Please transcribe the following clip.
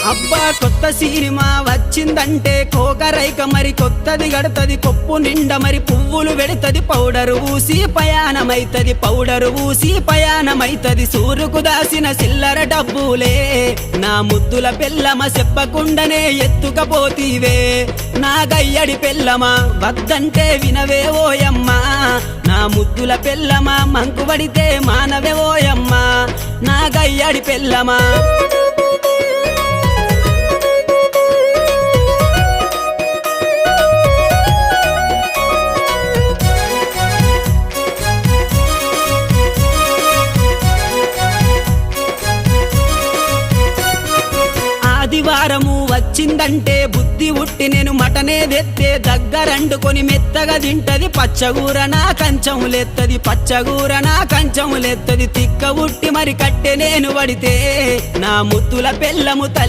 అబ్బా కొత్త సినిమా వచ్చిందంటే కోకరైక మరి కొత్తది గడతది కొప్పు నిండా మరి పువ్వులు వెడతది పౌడరు ఊసి పయాణమైతది పౌడరు ఊసి పయాణమైతది సూరుకు దాసిన చిల్లర డబ్బులే నా ముద్దుల పెళ్ళమ చెప్పకుండానే ఎత్తుకపోతీవే నా గయ్యడి పెళ్ళమా వద్దంటే వినవే ఓయమ్మా నా ముద్దుల పెళ్ళమా మంకుబడితే మానవే ఓయమ్మా నా గయ్యడి పెళ్ళమా ఆదివారము వచ్చిందంటే బుద్ధి ఉట్టి నేను మటనే తెత్తే దగ్గరండుకొని మెత్తగా తింటది పచ్చగూర నా కంచములెత్తది పచ్చగూర నా కంచములెత్తది తిక్క ఉట్టి మరి కట్టె నేను పడితే నా ముద్దుల పెళ్ళము తల్లి